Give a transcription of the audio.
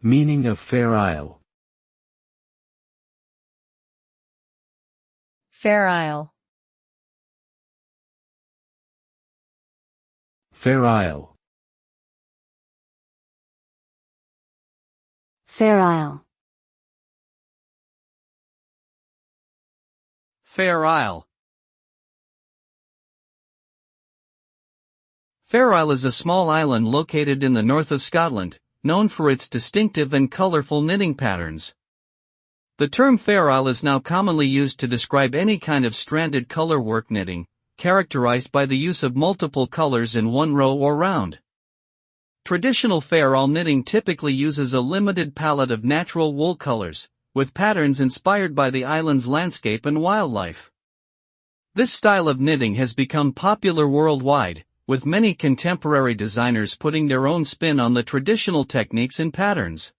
Meaning of Fair Isle. Fair Isle. Fair Isle. Fair Isle. Fair Isle. Fair Isle is a small island located in the north of Scotland, known for its distinctive and colorful knitting patterns. The term Fair Isle is now commonly used to describe any kind of stranded colorwork knitting, characterized by the use of multiple colors in one row or round. Traditional Fair Isle knitting typically uses a limited palette of natural wool colors, with patterns inspired by the island's landscape and wildlife. This style of knitting has become popular worldwide, with many contemporary designers putting their own spin on the traditional techniques and patterns.